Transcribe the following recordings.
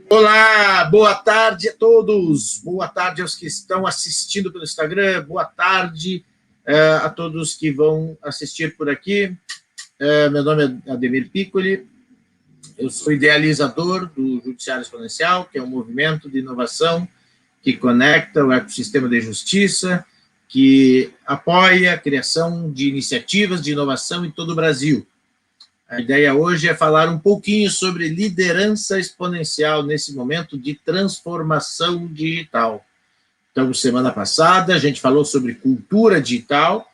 Olá, boa tarde a todos, boa tarde aos que estão assistindo pelo Instagram, boa tarde a todos que vão assistir por aqui. Meu nome é Ademir Piccoli, eu sou idealizador do Judiciário Exponencial, que é um movimento de inovação que conecta o ecossistema de justiça, que apoia a criação de iniciativas de inovação em todo o Brasil. A ideia hoje é falar um pouquinho sobre liderança exponencial nesse momento de transformação digital. Então, semana passada, a gente falou sobre cultura digital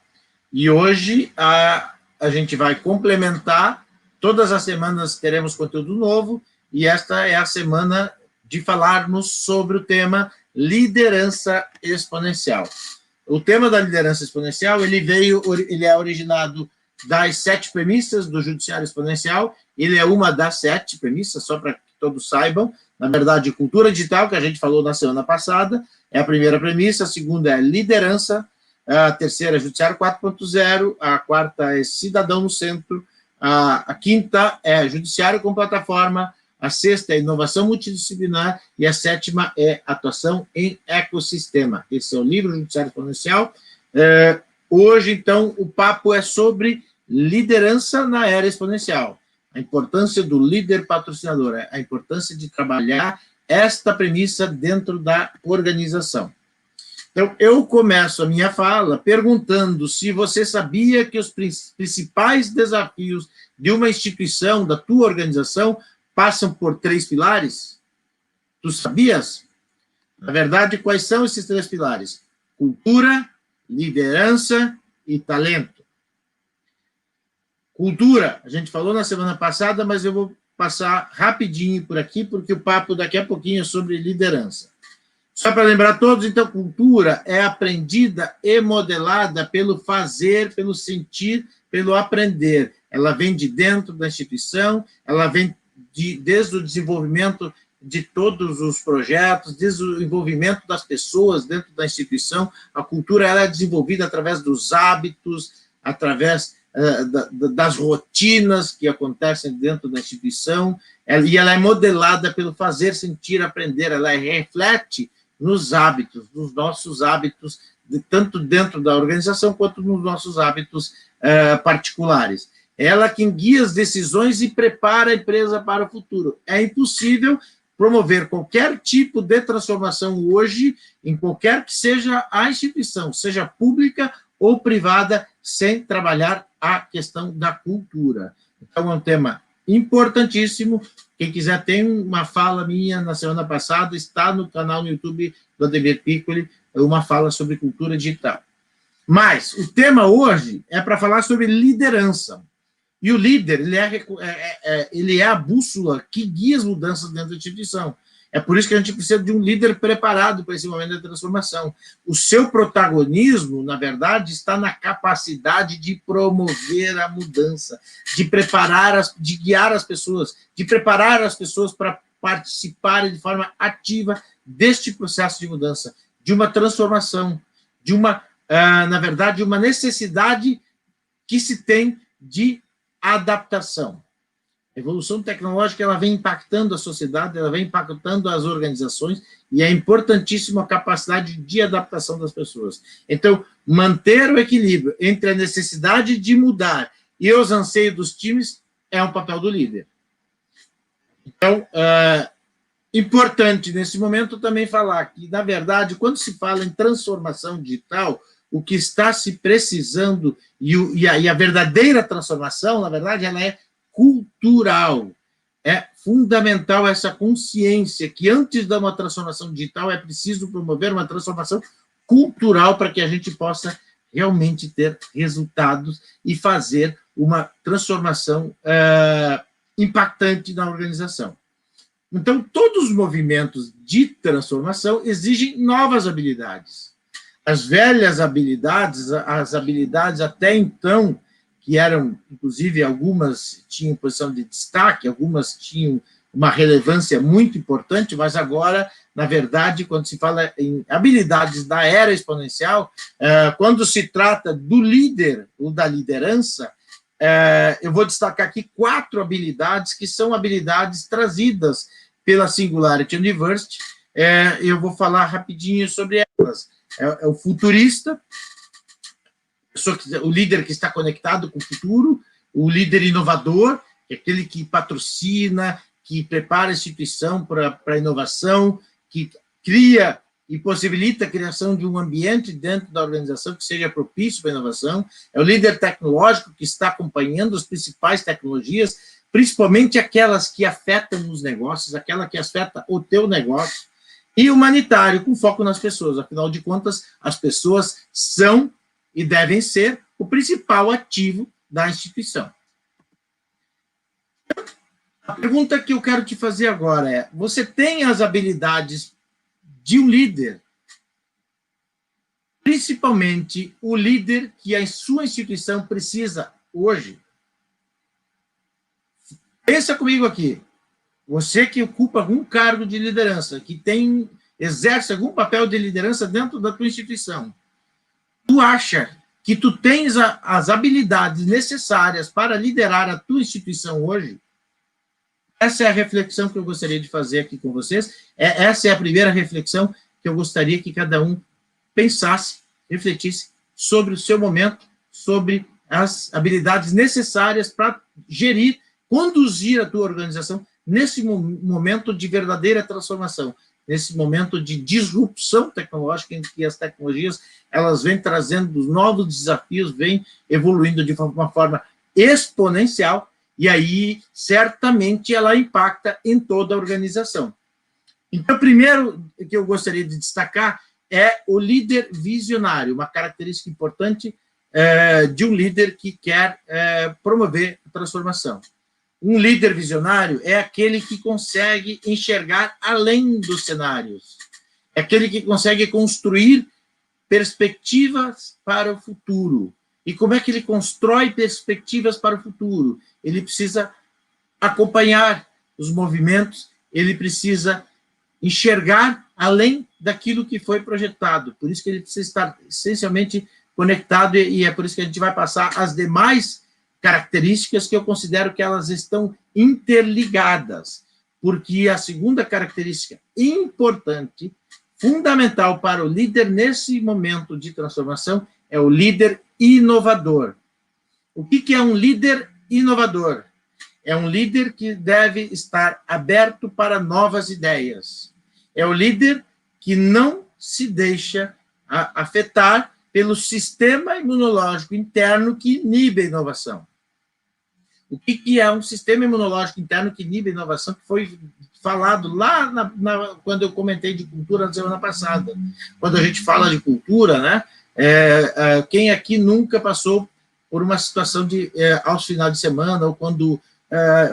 e hoje a gente vai complementar. Todas as semanas teremos conteúdo novo e esta é a semana de falarmos sobre o tema liderança exponencial. O tema da liderança exponencial, ele é originado das 7 premissas do Judiciário Exponencial. Ele é uma das 7 premissas, só para que todos saibam. Na verdade, cultura digital, que a gente falou na semana passada, é a primeira premissa. A segunda é liderança. A terceira é Judiciário 4.0. A quarta é cidadão no centro. A quinta é Judiciário com plataforma. A sexta é inovação multidisciplinar. E a sétima é atuação em ecossistema. Esse é o livro Judiciário Exponencial. Hoje, então, o papo é sobre liderança na era exponencial, a importância do líder patrocinador, a importância de trabalhar esta premissa dentro da organização. Então, eu começo a minha fala perguntando se você sabia que os principais desafios de uma instituição, da tua organização, passam por 3 pilares? Tu sabias? Na verdade, quais são esses 3 pilares? Cultura, liderança e talento. Cultura, a gente falou na semana passada, mas eu vou passar rapidinho por aqui, porque o papo daqui a pouquinho é sobre liderança. Só para lembrar todos, então, cultura é aprendida e modelada pelo fazer, pelo sentir, pelo aprender. Ela vem de dentro da instituição, ela vem desde o desenvolvimento de todos os projetos, desde o envolvimento das pessoas dentro da instituição. A cultura ela é desenvolvida através dos hábitos, através das rotinas que acontecem dentro da instituição, e ela é modelada pelo fazer, sentir, aprender, ela reflete nos hábitos, nos nossos hábitos, tanto dentro da organização quanto nos nossos hábitos particulares. Ela que guia as decisões e prepara a empresa para o futuro. É impossível promover qualquer tipo de transformação hoje, em qualquer que seja a instituição, seja pública ou privada, sem trabalhar a questão da cultura. Então, é um tema importantíssimo. Quem quiser, tem uma fala minha na semana passada, está no canal no YouTube do Ademir Piccoli, uma fala sobre cultura digital. Mas o tema hoje é para falar sobre liderança. E o líder, ele é a bússola que guia as mudanças dentro da instituição. É por isso que a gente precisa de um líder preparado para esse momento de transformação. O seu protagonismo, na verdade, está na capacidade de promover a mudança, de de guiar as pessoas, de preparar as pessoas para participarem de forma ativa deste processo de mudança, de uma transformação, de na verdade, uma necessidade que se tem de adaptação. A evolução tecnológica ela vem impactando a sociedade, ela vem impactando as organizações, e é importantíssima a capacidade de adaptação das pessoas. Então, manter o equilíbrio entre a necessidade de mudar e os anseios dos times é um papel do líder. Então, importante nesse momento também falar que, na verdade, quando se fala em transformação digital, o que está se precisando, e a verdadeira transformação, na verdade, ela é cultural. É fundamental essa consciência que, antes de uma transformação digital, é preciso promover uma transformação cultural para que a gente possa realmente ter resultados e fazer uma transformação impactante na organização. Então, todos os movimentos de transformação exigem novas habilidades. As velhas habilidades, as habilidades até então, que eram, inclusive, algumas tinham posição de destaque, algumas tinham uma relevância muito importante, mas agora, na verdade, quando se fala em habilidades da era exponencial, quando se trata do líder ou da liderança, eu vou destacar aqui 4 habilidades que são habilidades trazidas pela Singularity University. Eu vou falar rapidinho sobre elas. É o futurista, o líder que está conectado com o futuro, o líder inovador, que é aquele que patrocina, que prepara a instituição para a inovação, que cria e possibilita a criação de um ambiente dentro da organização que seja propício para a inovação. É o líder tecnológico que está acompanhando as principais tecnologias, principalmente aquelas que afetam os negócios, aquela que afeta o teu negócio. E humanitário, com foco nas pessoas. Afinal de contas, as pessoas são e devem ser o principal ativo da instituição. A pergunta que eu quero te fazer agora é: você tem as habilidades de um líder? Principalmente o líder que a sua instituição precisa hoje. Pensa comigo aqui. Você que ocupa algum cargo de liderança, que exerce algum papel de liderança dentro da tua instituição, tu acha que tu tens as habilidades necessárias para liderar a tua instituição hoje? Essa é a reflexão que eu gostaria de fazer aqui com vocês. Essa é a primeira reflexão que eu gostaria que cada um pensasse, refletisse sobre o seu momento, sobre as habilidades necessárias para gerir, conduzir a tua organização nesse momento de verdadeira transformação, nesse momento de disrupção tecnológica, em que as tecnologias elas vêm trazendo novos desafios, vêm evoluindo de uma forma exponencial, e aí, certamente, ela impacta em toda a organização. Então, primeiro que eu gostaria de destacar é o líder visionário, uma característica importante de um líder que quer promover a transformação. Um líder visionário é aquele que consegue enxergar além dos cenários, é aquele que consegue construir perspectivas para o futuro. E como é que ele constrói perspectivas para o futuro? Ele precisa acompanhar os movimentos, ele precisa enxergar além daquilo que foi projetado. Por isso que ele precisa estar essencialmente conectado, e é por isso que a gente vai passar as demais características que eu considero que elas estão interligadas. Porque a segunda característica importante, fundamental para o líder nesse momento de transformação, é o líder inovador. O que é um líder inovador? É um líder que deve estar aberto para novas ideias. É o líder que não se deixa afetar pelo sistema imunológico interno que inibe a inovação. O que é um sistema imunológico interno que inibe a inovação, que foi falado lá quando eu comentei de cultura na semana passada. Quando a gente fala de cultura, né? Quem aqui nunca passou por uma situação de, aos finais de semana, ou quando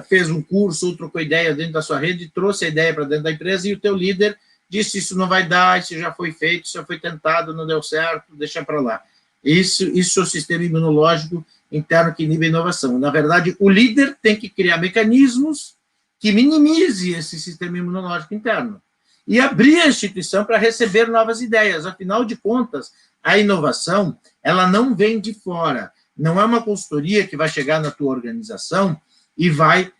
fez um curso, ou trocou ideia dentro da sua rede, trouxe a ideia para dentro da empresa, e o teu líder disse: isso não vai dar, isso já foi feito, isso já foi tentado, não deu certo, deixa para lá. Isso é o sistema imunológico interno que inibe a inovação. Na verdade, o líder tem que criar mecanismos que minimize esse sistema imunológico interno e abrir a instituição para receber novas ideias. Afinal de contas, a inovação, ela não vem de fora. Não é uma consultoria que vai chegar na tua organização e vai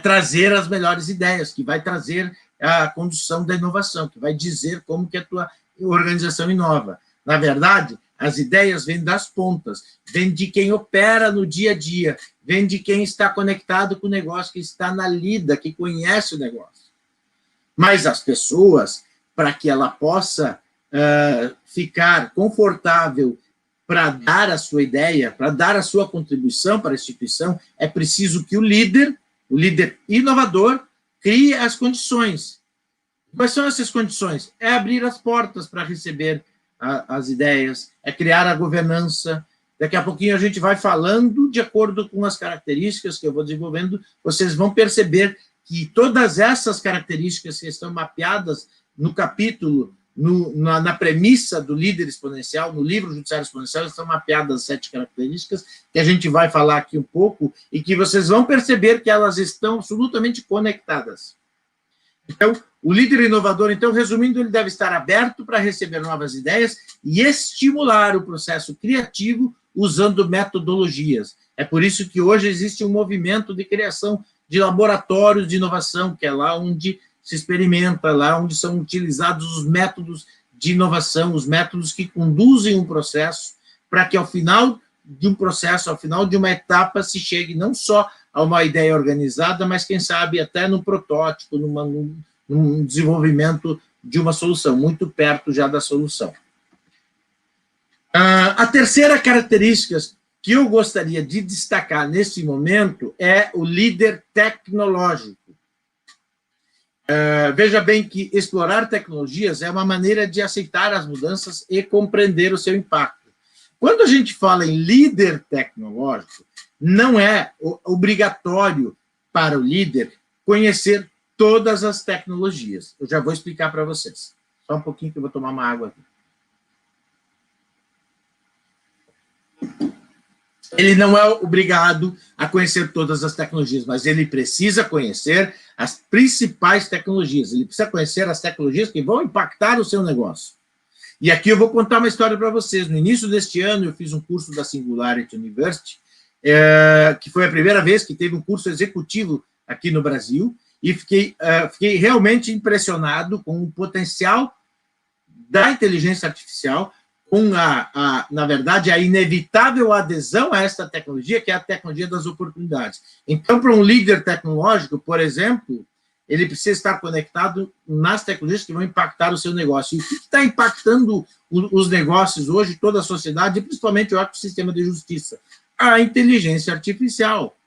trazer as melhores ideias, que vai trazer a condução da inovação, que vai dizer como que a tua organização inova. Na verdade, as ideias vêm das pontas, vêm de quem opera no dia a dia, vêm de quem está conectado com o negócio, que está na lida, que conhece o negócio. Mas as pessoas, para que ela possa ficar confortável para dar a sua ideia, para dar a sua contribuição para a instituição, é preciso que o líder inovador, crie as condições. Quais são essas condições? É abrir as portas para receber as ideias, é criar a governança. Daqui a pouquinho a gente vai falando de acordo com as características que eu vou desenvolvendo, vocês vão perceber que todas essas características que estão mapeadas no capítulo, na premissa do líder exponencial, no livro Judiciário Exponencial, estão mapeadas 7 características, que a gente vai falar aqui um pouco, e que vocês vão perceber que elas estão absolutamente conectadas. Então, o líder inovador, então, resumindo, ele deve estar aberto para receber novas ideias e estimular o processo criativo usando metodologias. É por isso que hoje existe um movimento de criação de laboratórios de inovação, que é lá onde se experimenta, lá onde são utilizados os métodos de inovação, os métodos que conduzem um processo, para que ao final de um processo, ao final de uma etapa, se chegue não só a uma ideia organizada, mas, quem sabe, até no protótipo, num desenvolvimento de uma solução, muito perto já da solução. A terceira característica que eu gostaria de destacar nesse momento é o líder tecnológico. Veja bem que explorar tecnologias é uma maneira de aceitar as mudanças e compreender o seu impacto. Quando a gente fala em líder tecnológico, não é obrigatório para o líder conhecer todas as tecnologias. Eu já vou explicar para vocês. Só um pouquinho que eu vou tomar uma água aqui. Ele não é obrigado a conhecer todas as tecnologias, mas ele precisa conhecer as principais tecnologias. Ele precisa conhecer as tecnologias que vão impactar o seu negócio. E aqui eu vou contar uma história para vocês. No início deste ano, eu fiz um curso da Singularity University, que foi a primeira vez que teve um curso executivo aqui no Brasil, e fiquei realmente impressionado com o potencial da inteligência artificial, com, na verdade, a inevitável adesão a essa tecnologia, que é a tecnologia das oportunidades. Então, para um líder tecnológico, por exemplo, ele precisa estar conectado nas tecnologias que vão impactar o seu negócio. E o que está impactando os negócios hoje, toda a sociedade, principalmente o ecossistema de justiça? A inteligência artificial.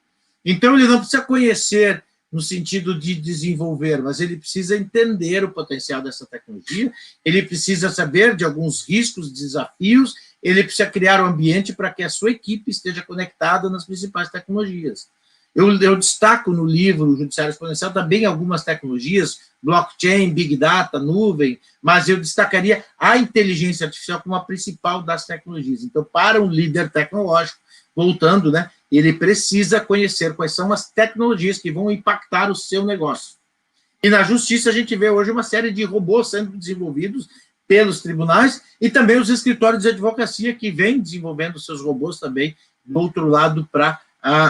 Então, ele não precisa conhecer no sentido de desenvolver, mas ele precisa entender o potencial dessa tecnologia, ele precisa saber de alguns riscos, desafios, ele precisa criar um ambiente para que a sua equipe esteja conectada nas principais tecnologias. Eu destaco no livro Judiciário Exponencial também algumas tecnologias, blockchain, big data, nuvem, mas eu destacaria a inteligência artificial como a principal das tecnologias. Então, para um líder tecnológico, voltando, né, ele precisa conhecer quais são as tecnologias que vão impactar o seu negócio. E na justiça a gente vê hoje uma série de robôs sendo desenvolvidos pelos tribunais e também os escritórios de advocacia que vêm desenvolvendo seus robôs também do outro lado para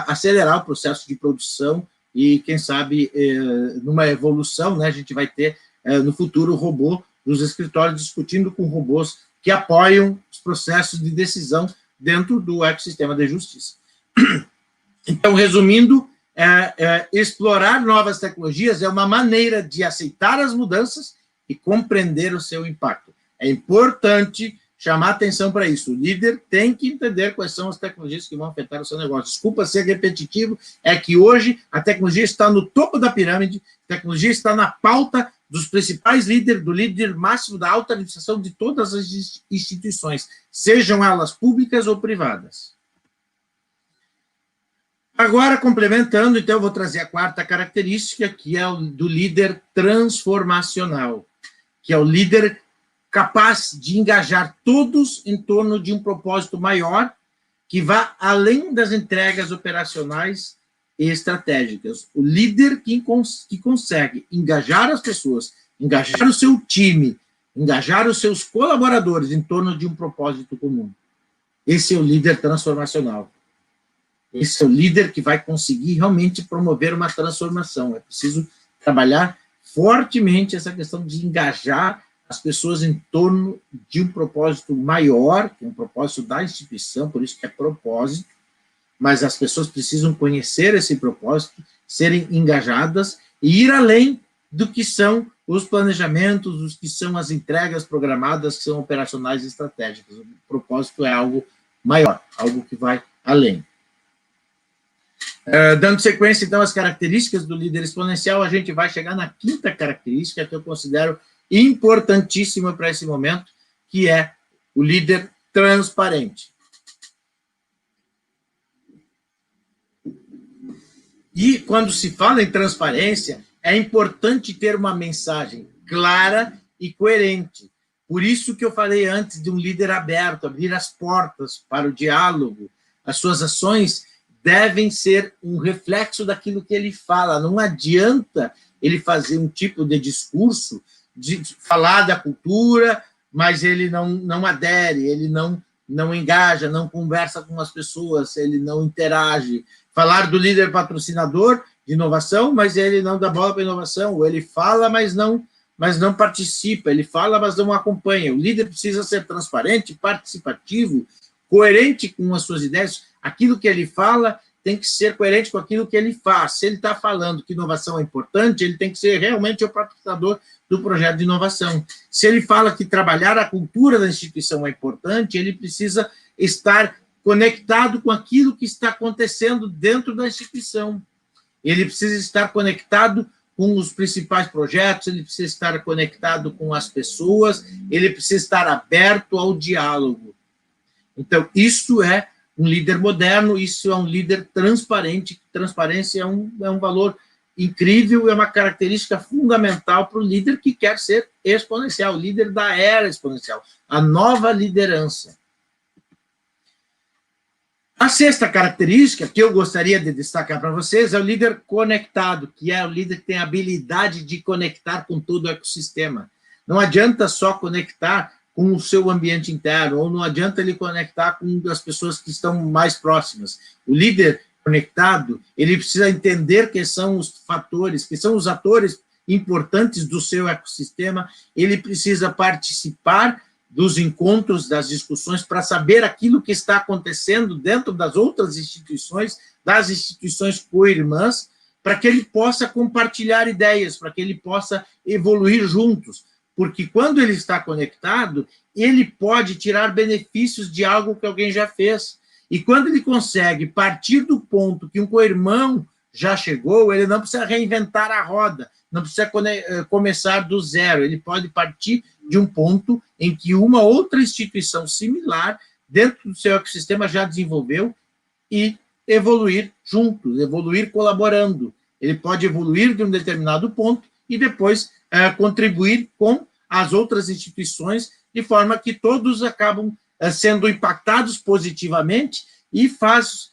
acelerar o processo de produção e, quem sabe, numa evolução, né, a gente vai ter no futuro o robô nos escritórios discutindo com robôs que apoiam os processos de decisão dentro do ecossistema de justiça. Então, resumindo, explorar novas tecnologias é uma maneira de aceitar as mudanças e compreender o seu impacto. É importante chamar atenção para isso. O líder tem que entender quais são as tecnologias que vão afetar o seu negócio. Desculpa ser repetitivo, é que hoje a tecnologia está no topo da pirâmide, a tecnologia está na pauta dos principais líderes, do líder máximo da alta administração de todas as instituições, sejam elas públicas ou privadas. Agora, complementando, então, eu vou trazer a quarta característica, que é o do líder transformacional, que é o líder capaz de engajar todos em torno de um propósito maior, que vá além das entregas operacionais e estratégicas. O líder que consegue engajar as pessoas, engajar o seu time, engajar os seus colaboradores em torno de um propósito comum. Esse é o líder transformacional. Esse é o líder que vai conseguir realmente promover uma transformação. É preciso trabalhar fortemente essa questão de engajar as pessoas em torno de um propósito maior, que é um propósito da instituição, por isso que é propósito, mas as pessoas precisam conhecer esse propósito, serem engajadas e ir além do que são os planejamentos, os que são as entregas programadas, que são operacionais e estratégicas. O propósito é algo maior, algo que vai além. Dando sequência, então, às características do líder exponencial, a gente vai chegar na quinta característica que eu considero importantíssima para esse momento, que é o líder transparente. E quando se fala em transparência, é importante ter uma mensagem clara e coerente. Por isso que eu falei antes de um líder aberto, abrir as portas para o diálogo. As suas ações devem ser um reflexo daquilo que ele fala. Não adianta ele fazer um tipo de discurso, de falar da cultura, mas ele não adere, ele não engaja, não conversa com as pessoas, ele não interage. Falar do líder patrocinador, de inovação, mas ele não dá bola para inovação, ou ele fala, mas não participa, ele fala, mas não acompanha. O líder precisa ser transparente, participativo, coerente com as suas ideias. Aquilo que ele fala tem que ser coerente com aquilo que ele faz. Se ele está falando que inovação é importante, ele tem que ser realmente o patrocinador do projeto de inovação. Se ele fala que trabalhar a cultura da instituição é importante, ele precisa estar conectado com aquilo que está acontecendo dentro da instituição. Ele precisa estar conectado com os principais projetos, ele precisa estar conectado com as pessoas, ele precisa estar aberto ao diálogo. Então, isso é um líder moderno, isso é um líder transparente. Transparência é um valor incrível, é uma característica fundamental para o líder que quer ser exponencial, o líder da era exponencial, a nova liderança. A sexta característica que eu gostaria de destacar para vocês é o líder conectado, que é o líder que tem a habilidade de conectar com todo o ecossistema. Não adianta só conectar com o seu ambiente interno, ou não adianta ele conectar com as pessoas que estão mais próximas. O líder conectado, ele precisa entender quem são os fatores, quem são os atores importantes do seu ecossistema, ele precisa participar dos encontros, das discussões, para saber aquilo que está acontecendo dentro das outras instituições, das instituições co-irmãs, para que ele possa compartilhar ideias, para que ele possa evoluir juntos. Porque quando ele está conectado, ele pode tirar benefícios de algo que alguém já fez. E quando ele consegue partir do ponto que um co-irmão já chegou, ele não precisa reinventar a roda, não precisa começar do zero, ele pode partir de um ponto em que uma outra instituição similar, dentro do seu ecossistema, já desenvolveu e evoluir juntos, evoluir colaborando. Ele pode evoluir de um determinado ponto e depois contribuir com as outras instituições, de forma que todos acabam sendo impactados positivamente e faz,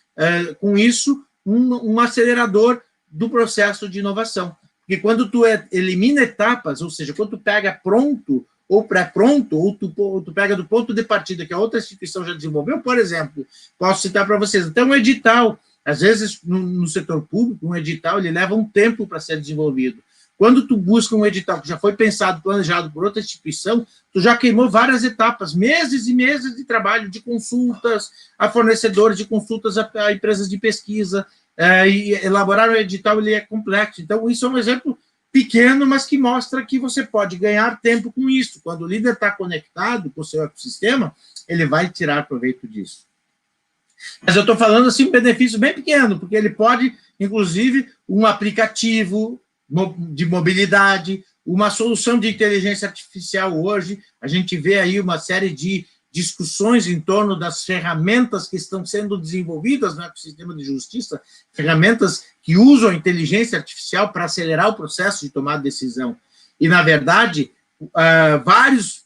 com isso, um acelerador do processo de inovação. Porque quando tu elimina etapas, ou seja, quando tu pega pronto ou pré-pronto, ou tu pega do ponto de partida que a outra instituição já desenvolveu, por exemplo, posso citar para vocês, até um edital, às vezes no setor público, um edital ele leva um tempo para ser desenvolvido. Quando tu busca um edital que já foi pensado, planejado por outra instituição, tu já queimou várias etapas, meses e meses de trabalho, de consultas a fornecedores, de consultas a empresas de pesquisa, e elaborar um edital ele é complexo. Então, isso é um exemplo pequeno, mas que mostra que você pode ganhar tempo com isso. Quando o líder está conectado com o seu ecossistema, ele vai tirar proveito disso. Mas eu estou falando assim, um benefício bem pequeno, porque ele pode, inclusive, um aplicativo de mobilidade, uma solução de inteligência artificial hoje, a gente vê aí uma série de discussões em torno das ferramentas que estão sendo desenvolvidas no ecossistema de justiça, ferramentas que usam a inteligência artificial para acelerar o processo de tomar decisão. E, na verdade, vários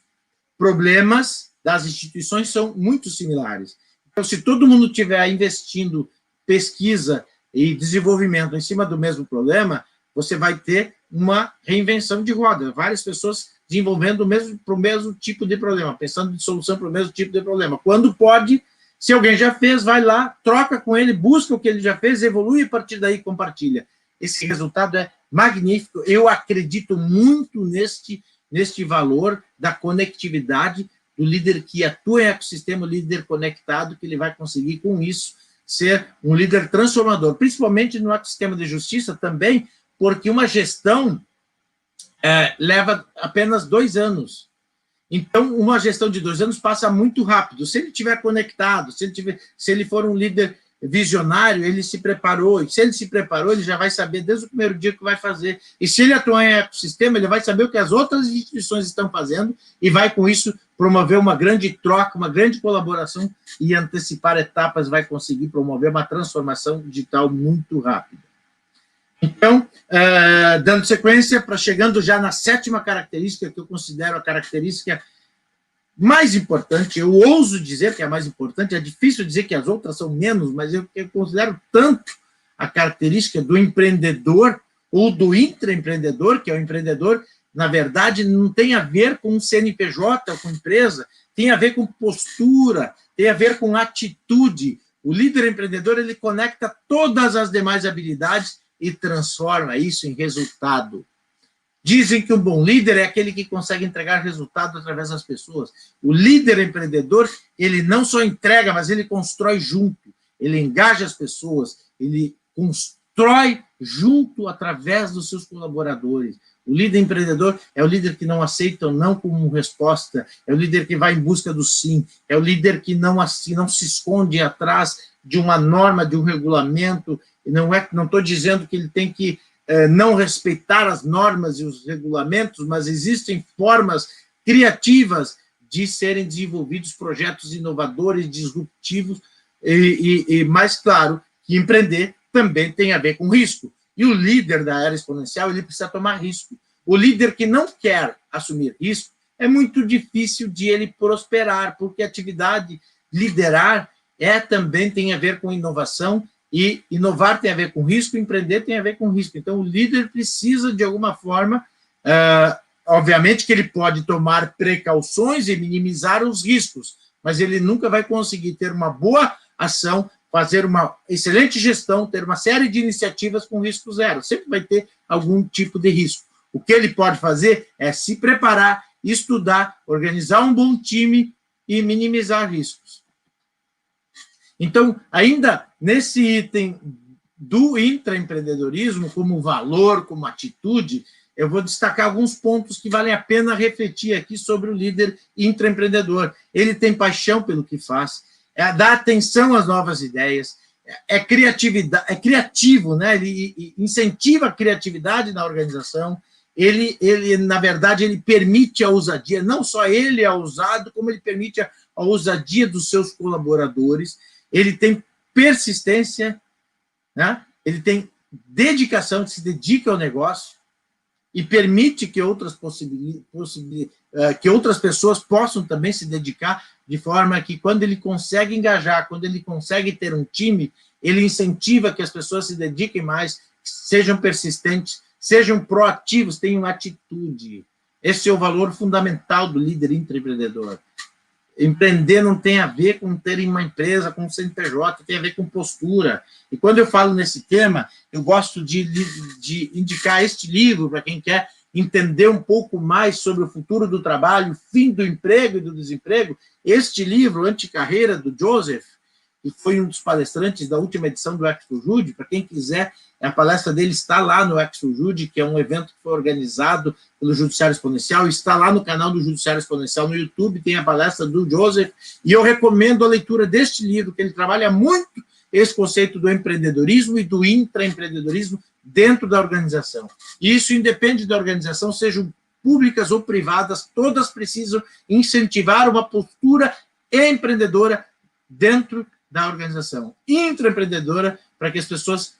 problemas das instituições são muito similares. Então, se todo mundo estiver investindo pesquisa e desenvolvimento em cima do mesmo problema, você vai ter uma reinvenção de roda. Várias pessoas desenvolvendo para o mesmo tipo de problema, pensando em solução para o mesmo tipo de problema. Quando pode, se alguém já fez, vai lá, troca com ele, busca o que ele já fez, evolui e a partir daí compartilha. Esse resultado é magnífico. Eu acredito muito neste valor da conectividade do líder que atua em ecossistema, o líder conectado, que ele vai conseguir, com isso, ser um líder transformador, principalmente no ecossistema de justiça também, porque uma gestão leva apenas 2 anos. Então, uma gestão de 2 anos passa muito rápido. Se ele estiver conectado, se ele for um líder visionário, ele se preparou. E se ele se preparou, ele já vai saber desde o primeiro dia o que vai fazer. E se ele atuar em ecossistema, ele vai saber o que as outras instituições estão fazendo e vai, com isso, promover uma grande troca, uma grande colaboração e antecipar etapas, vai conseguir promover uma transformação digital muito rápida. Então, dando sequência, chegando já na 7ª característica, que eu considero a característica mais importante, eu ouso dizer que é a mais importante, é difícil dizer que as outras são menos, mas eu considero tanto a característica do empreendedor ou do intraempreendedor, que é o empreendedor, na verdade, não tem a ver com CNPJ ou com empresa, tem a ver com postura, tem a ver com atitude. O líder empreendedor, ele conecta todas as demais habilidades e transforma isso em resultado. Dizem que um bom líder é aquele que consegue entregar resultado através das pessoas. O líder empreendedor, ele não só entrega, mas ele constrói junto. Ele engaja as pessoas, ele constrói junto através dos seus colaboradores. O líder empreendedor é o líder que não aceita o não como resposta, é o líder que vai em busca do sim, é o líder que não se esconde atrás de uma norma, de um regulamento. Não estou dizendo que ele tem que não respeitar as normas e os regulamentos, mas existem formas criativas de serem desenvolvidos projetos inovadores, disruptivos, e mais claro, que empreender também tem a ver com risco. E o líder da era exponencial, ele precisa tomar risco. O líder que não quer assumir risco, é muito difícil de ele prosperar, porque a atividade liderar também tem a ver com inovação, e inovar tem a ver com risco, empreender tem a ver com risco. Então, o líder precisa, de alguma forma, obviamente que ele pode tomar precauções e minimizar os riscos, mas ele nunca vai conseguir ter uma boa ação, fazer uma excelente gestão, ter uma série de iniciativas com risco zero. Sempre vai ter algum tipo de risco. O que ele pode fazer é se preparar, estudar, organizar um bom time e minimizar riscos. Então, ainda nesse item do intraempreendedorismo, como valor, como atitude, eu vou destacar alguns pontos que valem a pena refletir aqui sobre o líder intraempreendedor. Ele tem paixão pelo que faz, dá atenção às novas ideias, é criativo, né? Ele incentiva a criatividade na organização, ele, na verdade, ele permite a ousadia, não só ele é ousado, como ele permite a ousadia dos seus colaboradores. Ele tem persistência, né? Ele tem dedicação, se dedica ao negócio e permite que outras pessoas possam também se dedicar, de forma que, quando ele consegue engajar, quando ele consegue ter um time, ele incentiva que as pessoas se dediquem mais, sejam persistentes, sejam proativos, tenham atitude. Esse é o valor fundamental do líder intraempreendedor. Empreender não tem a ver com ter uma empresa, com CNPJ, tem a ver com postura. E quando eu falo nesse tema, eu gosto de indicar este livro para quem quer entender um pouco mais sobre o futuro do trabalho, o fim do emprego e do desemprego. Este livro, Anticarreira, do Joseph, que foi um dos palestrantes da última edição do Expo-Jude, para quem quiser, a palestra dele está lá no Expo-Jude, que é um evento que foi organizado pelo Judiciário Exponencial, está lá no canal do Judiciário Exponencial no YouTube, tem a palestra do Joseph, e eu recomendo a leitura deste livro, que ele trabalha muito esse conceito do empreendedorismo e do intraempreendedorismo dentro da organização. E isso independe da organização, sejam públicas ou privadas, todas precisam incentivar uma postura empreendedora dentro da organização, intraempreendedora, para que as pessoas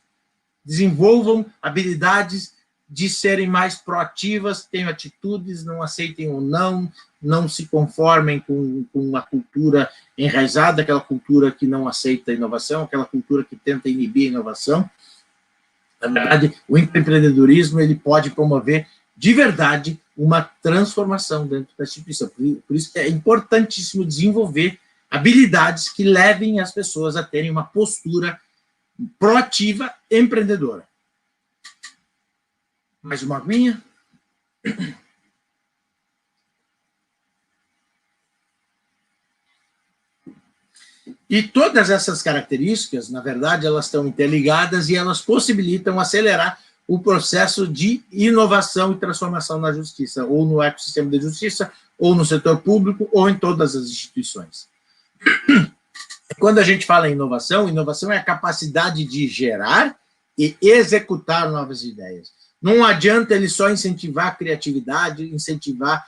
desenvolvam habilidades de serem mais proativas, tenham atitudes, não aceitem o não se conformem com a cultura enraizada, aquela cultura que não aceita a inovação, aquela cultura que tenta inibir a inovação. Na verdade, o empreendedorismo ele pode promover, de verdade, uma transformação dentro da instituição. Por isso que é importantíssimo desenvolver habilidades que levem as pessoas a terem uma postura proativa, empreendedora. Mais uma aguinha. E todas essas características, na verdade, elas estão interligadas e elas possibilitam acelerar o processo de inovação e transformação na justiça, ou no ecossistema da justiça, ou no setor público, ou em todas as instituições. Quando a gente fala em inovação, inovação é a capacidade de gerar e executar novas ideias. Não adianta ele só incentivar a criatividade, incentivar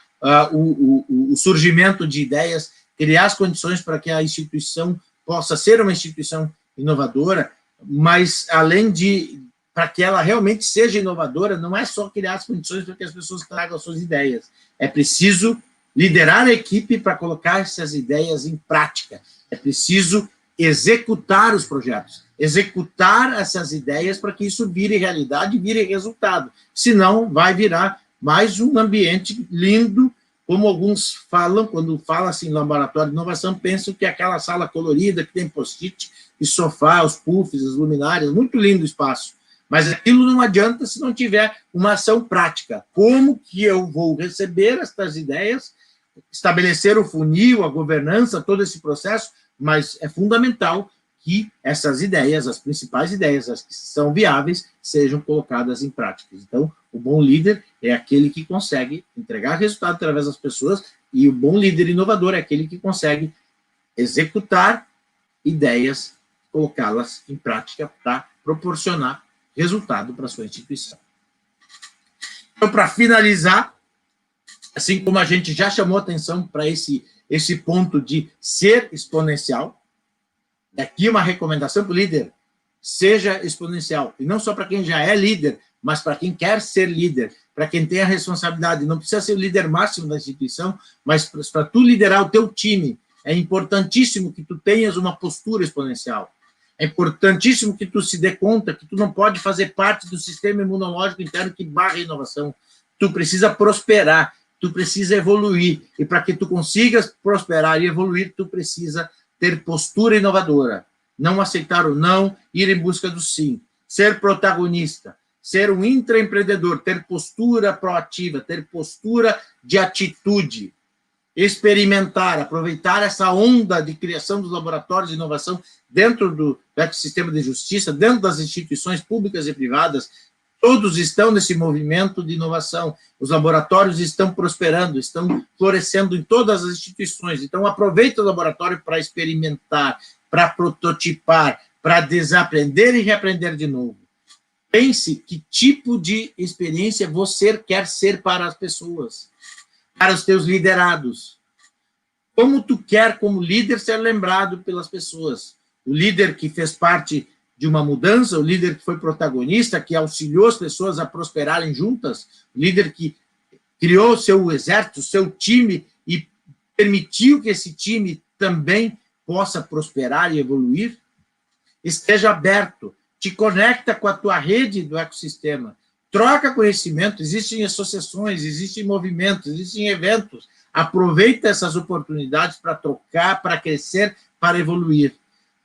o surgimento de ideias, criar as condições para que a instituição possa ser uma instituição inovadora, mas, além de, para que ela realmente seja inovadora, não é só criar as condições para que as pessoas tragam suas ideias. É preciso liderar a equipe para colocar essas ideias em prática. É preciso executar os projetos, executar essas ideias para que isso vire realidade, vire resultado. Senão, vai virar mais um ambiente lindo, como alguns falam, quando falam assim, laboratório de inovação, pensam que é aquela sala colorida, que tem post-it e sofá, os puffs, as luminárias, muito lindo o espaço. Mas aquilo não adianta se não tiver uma ação prática. Como que eu vou receber estas ideias, estabelecer o funil, a governança, todo esse processo, mas é fundamental que essas ideias, as principais ideias, as que são viáveis, sejam colocadas em prática. Então, o bom líder é aquele que consegue entregar resultado através das pessoas, e o bom líder inovador é aquele que consegue executar ideias, colocá-las em prática para proporcionar resultado para a sua instituição. Então, para finalizar, assim como a gente já chamou atenção para esse ponto de ser exponencial, aqui uma recomendação para o líder: seja exponencial. E não só para quem já é líder, mas para quem quer ser líder, para quem tem a responsabilidade. Não precisa ser o líder máximo da instituição, mas para tu liderar o teu time, é importantíssimo que tu tenhas uma postura exponencial. É importantíssimo que tu se dê conta que tu não pode fazer parte do sistema imunológico interno que barra a inovação. Tu precisa prosperar, tu precisa evoluir. E para que tu consigas prosperar e evoluir, tu precisa ter postura inovadora. Não aceitar o não, ir em busca do sim. Ser protagonista, ser um intraempreendedor, ter postura proativa, ter postura de atitude. Experimentar, aproveitar essa onda de criação dos laboratórios de inovação dentro do ecossistema de justiça, dentro das instituições públicas e privadas. Todos estão nesse movimento de inovação. Os laboratórios estão prosperando, estão florescendo em todas as instituições. Então, aproveita o laboratório para experimentar, para prototipar, para desaprender e reaprender de novo. Pense que tipo de experiência você quer ser para as pessoas, para os teus liderados. Como tu quer, como líder, ser lembrado pelas pessoas. O líder que fez parte de uma mudança, o líder que foi protagonista, que auxiliou as pessoas a prosperarem juntas, o líder que criou seu exército, seu time e permitiu que esse time também possa prosperar e evoluir. Esteja aberto, te conecta com a tua rede do ecossistema, troca conhecimento, existem associações, existem movimentos, existem eventos. Aproveita essas oportunidades para trocar, para crescer, para evoluir.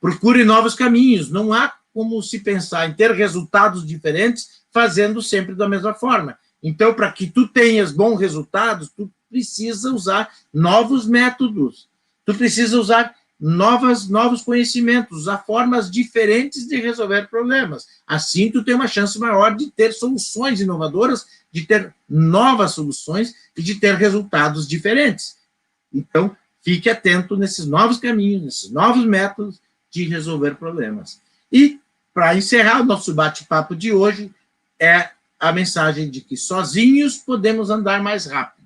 Procure novos caminhos. Não há como se pensar em ter resultados diferentes fazendo sempre da mesma forma. Então, para que tu tenhas bons resultados, tu precisa usar novos métodos. Tu precisa usar novos conhecimentos, usar formas diferentes de resolver problemas. Assim, tu tem uma chance maior de ter soluções inovadoras, de ter novas soluções e de ter resultados diferentes. Então, fique atento nesses novos caminhos, nesses novos métodos de resolver problemas. E, para encerrar o nosso bate-papo de hoje, é a mensagem de que sozinhos podemos andar mais rápido,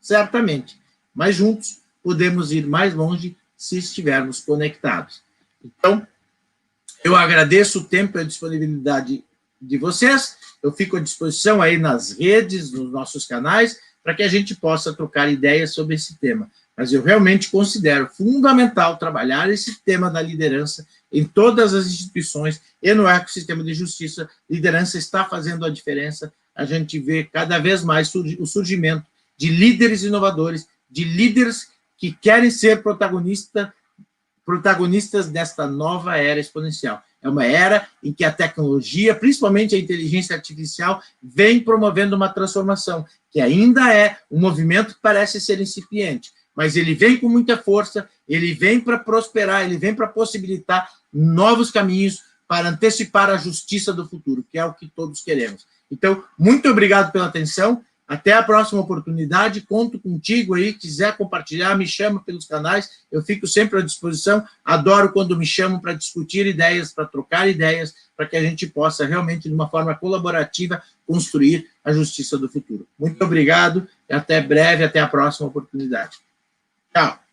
certamente, mas juntos podemos ir mais longe se estivermos conectados. Então, eu agradeço o tempo e a disponibilidade de vocês, eu fico à disposição aí nas redes, nos nossos canais, para que a gente possa trocar ideias sobre esse tema. Mas eu realmente considero fundamental trabalhar esse tema da liderança em todas as instituições e no ecossistema de justiça. Liderança está fazendo a diferença. A gente vê cada vez mais o surgimento de líderes inovadores, de líderes que querem ser protagonistas desta nova era exponencial. É uma era em que a tecnologia, principalmente a inteligência artificial, vem promovendo uma transformação, que ainda é um movimento que parece ser incipiente, mas ele vem com muita força, ele vem para prosperar, ele vem para possibilitar novos caminhos para antecipar a justiça do futuro, que é o que todos queremos. Então, muito obrigado pela atenção, até a próxima oportunidade, conto contigo aí, quiser compartilhar, me chama pelos canais, eu fico sempre à disposição, adoro quando me chamam para discutir ideias, para trocar ideias, para que a gente possa realmente, de uma forma colaborativa, construir a justiça do futuro. Muito obrigado, e até breve, até a próxima oportunidade. Tchau.